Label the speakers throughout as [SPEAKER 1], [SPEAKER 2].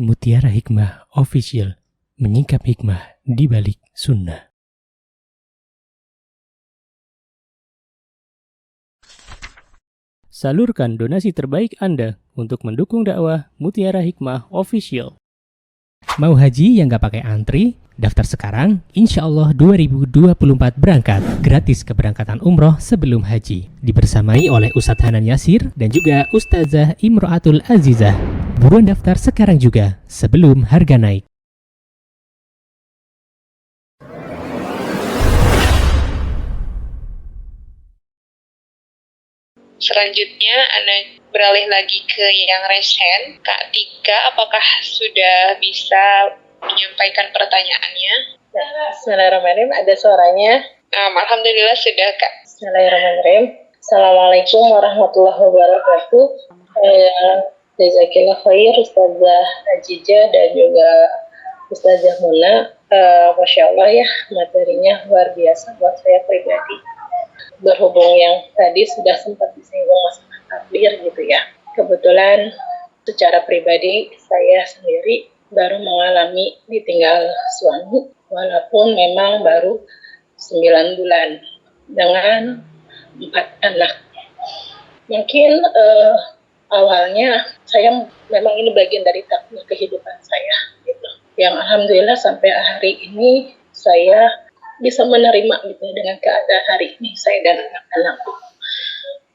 [SPEAKER 1] Mutiara Hikmah Official, menyingkap hikmah di balik sunnah. Salurkan donasi terbaik Anda untuk mendukung dakwah Mutiara Hikmah Official. Mau haji yang gak pakai antri? Daftar sekarang, insya Allah 2024 berangkat. Gratis keberangkatan umroh sebelum haji. Dibersamai oleh Ustadz Hanan Yasir dan juga Ustazah Imro'atul Azizah. Buruan daftar sekarang juga, sebelum harga naik.
[SPEAKER 2] Selanjutnya, Anda beralih lagi ke yang resen. Kak Tika, apakah sudah bisa menyampaikan pertanyaannya?
[SPEAKER 3] Bismillahirrahmanirrahim, ada suaranya?
[SPEAKER 2] Alhamdulillah sudah, Kak.
[SPEAKER 3] Bismillahirrahmanirrahim. Assalamualaikum warahmatullahi wabarakatuh. Jazakillah khair Ustazah Ajijah dan juga Ustazah Muna. Masya Allah ya, materinya luar biasa buat saya pribadi. Berhubung yang tadi sudah sempat disinggung masalah takdir gitu ya. Kebetulan secara pribadi saya sendiri baru mengalami ditinggal suami walaupun memang baru 9 bulan dengan 4 anak. Mungkin awalnya saya memang ini bagian dari takdir kehidupan saya gitu. Yang alhamdulillah sampai hari ini saya bisa menerima gitu dengan keadaan hari ini saya dan anak-anak.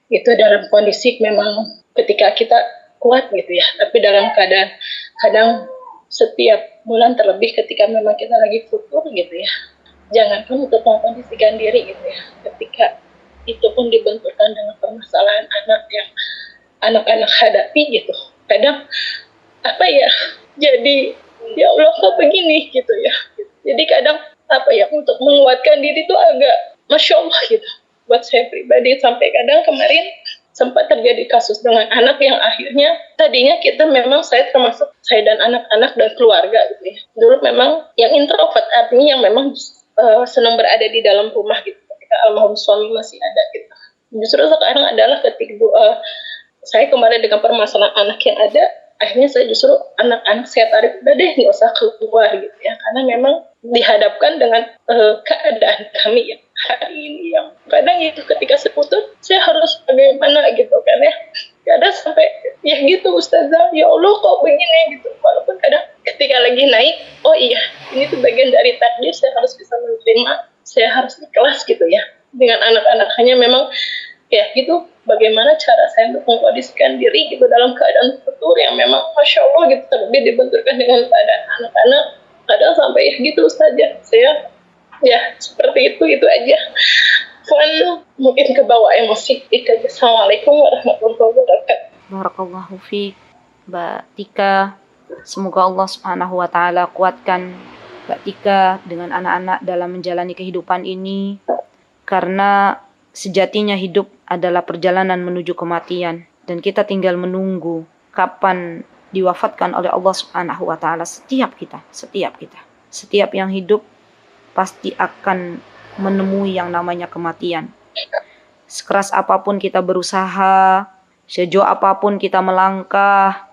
[SPEAKER 3] Itu dalam kondisi memang ketika kita kuat gitu ya, tapi dalam keadaan kadang setiap bulan terlebih ketika memang kita lagi futur gitu ya. Jangankan untuk mengkondisikan diri gitu ya. Ketika itu pun dibenturkan dengan permasalahan anak yang anak-anak hadapi gitu. Kadang jadi ya Allah kok begini gitu ya. Jadi kadang untuk menguatkan diri itu agak Masya Allah gitu. Buat saya pribadi sampai kadang kemarin sempat terjadi kasus dengan anak yang akhirnya tadinya kita memang saya dan anak-anak dan keluarga gitu ya. Dulu memang yang introvert artinya yang memang senang berada di dalam rumah gitu ketika almarhum suami masih ada gitu. Justru sekarang adalah ketika saya kemarin dengan permasalahan anak yang ada, akhirnya saya justru anak-anak saya tarik, udah deh nggak usah keluar gitu ya, karena memang dihadapkan dengan keadaan kami yang hari ini yang kadang itu ketika seputus saya harus bagaimana gitu kan ya, kadang sampai ya gitu Ustazah, ya Allah kok begini gitu, walaupun kadang ketika lagi naik, oh iya ini tuh bagian dari takdir, saya harus bisa menerima, saya harus ikhlas gitu ya dengan anak-anak. Hanya memang ya gitu, bagaimana cara saya untuk mengkondisikan diri gitu dalam keadaan futur yang memang Masya Allah gitu, terlebih dibenturkan dengan keadaan anak-anak. Kadang sampai ya gitu Ustazah, saya ya seperti itu aja. Mungkin ke bawah emosi. Assalamualaikum warahmatullahi wabarakatuh.
[SPEAKER 4] Barakallahu fiik Mbak Tika. Semoga Allah Subhanahu wa taala kuatkan Mbak Tika dengan anak-anak dalam menjalani kehidupan ini, karena sejatinya hidup adalah perjalanan menuju kematian dan kita tinggal menunggu kapan diwafatkan oleh Allah Subhanahu wa taala. Setiap kita. Setiap yang hidup pasti akan menemui yang namanya kematian. Sekeras apapun kita berusaha, sejauh apapun kita melangkah,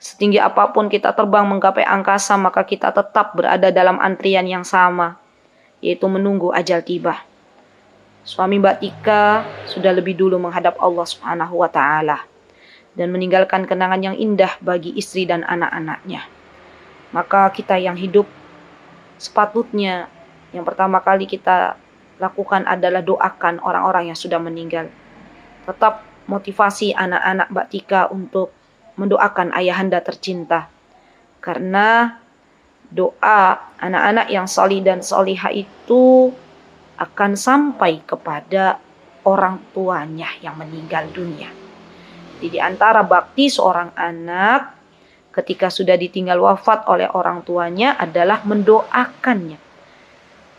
[SPEAKER 4] setinggi apapun kita terbang menggapai angkasa, maka kita tetap berada dalam antrian yang sama, yaitu menunggu ajal tiba. Suami Mbak Tika sudah lebih dulu menghadap Allah Subhanahu wa taala dan meninggalkan kenangan yang indah bagi istri dan anak-anaknya. Maka kita yang hidup sepatutnya yang pertama kali kita lakukan adalah doakan orang-orang yang sudah meninggal. Tetap motivasi anak-anak Mbak Tika untuk mendoakan ayahanda tercinta. Karena doa anak-anak yang salih dan salihah itu akan sampai kepada orang tuanya yang meninggal dunia. Jadi di antara bakti seorang anak ketika sudah ditinggal wafat oleh orang tuanya adalah mendoakannya.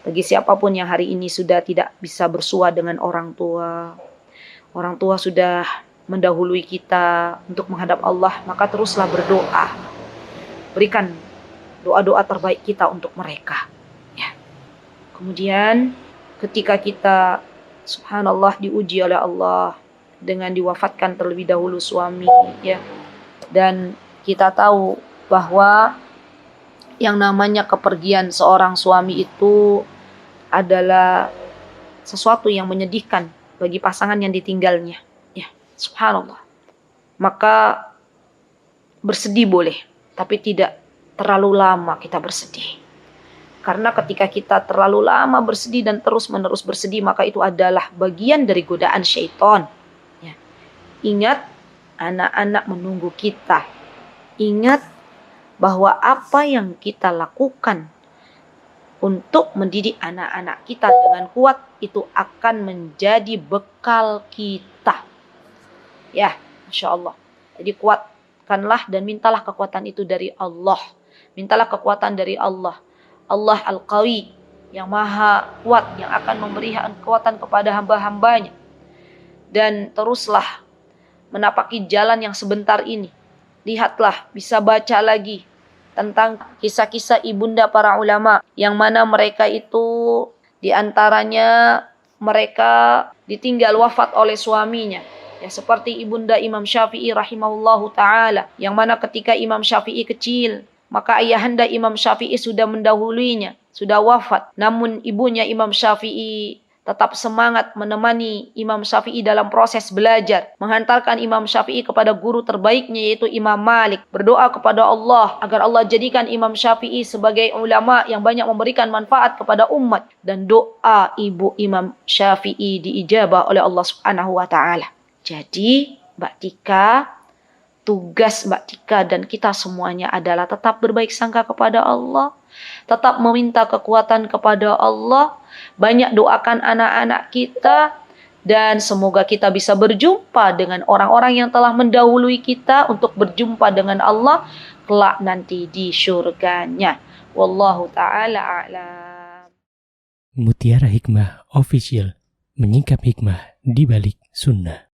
[SPEAKER 4] Bagi siapapun yang hari ini sudah tidak bisa bersua dengan orang tua sudah mendahului kita untuk menghadap Allah, maka teruslah berdoa. Berikan doa-doa terbaik kita untuk mereka. Ya. Kemudian ketika kita subhanallah diuji oleh Allah dengan diwafatkan terlebih dahulu suami ya, dan kita tahu bahwa yang namanya kepergian seorang suami itu adalah sesuatu yang menyedihkan bagi pasangan yang ditinggalnya. Ya, subhanallah. Maka bersedih boleh, tapi tidak terlalu lama kita bersedih. Karena ketika kita terlalu lama bersedih dan terus-menerus bersedih, maka itu adalah bagian dari godaan syaitan. Ya. Ingat, anak-anak menunggu kita. Ingat bahwa apa yang kita lakukan untuk mendidik anak-anak kita dengan kuat itu akan menjadi bekal kita. Ya, Masya Allah. Jadi kuatkanlah dan mintalah kekuatan itu dari Allah. Mintalah kekuatan dari Allah. Allah Al-Qawi, yang maha kuat, yang akan memberi kekuatan kepada hamba-hambanya. Dan teruslah menapaki jalan yang sebentar ini. Lihatlah, bisa baca lagi tentang kisah-kisah ibunda para ulama, yang mana mereka itu diantaranya mereka ditinggal wafat oleh suaminya. Ya, seperti ibunda Imam Syafi'i rahimahullahu ta'ala, yang mana ketika Imam Syafi'i kecil, maka ayahanda Imam Syafi'i sudah mendahuluinya, sudah wafat. Namun ibunya Imam Syafi'i tetap semangat menemani Imam Syafi'i dalam proses belajar, menghantarkan Imam Syafi'i kepada guru terbaiknya yaitu Imam Malik, berdoa kepada Allah agar Allah jadikan Imam Syafi'i sebagai ulama yang banyak memberikan manfaat kepada umat, dan doa ibu Imam Syafi'i diijabah oleh Allah Subhanahu wa taala. Jadi, Mbak Tika, tugas Mbak Tika dan kita semuanya adalah tetap berbaik sangka kepada Allah, tetap meminta kekuatan kepada Allah, banyak doakan anak-anak kita, dan semoga kita bisa berjumpa dengan orang-orang yang telah mendahului kita untuk berjumpa dengan Allah kelak nanti di syurganya. Wallahu ta'ala a'lam.
[SPEAKER 1] Mutiara Hikmah Official, menyingkap hikmah di balik sunnah.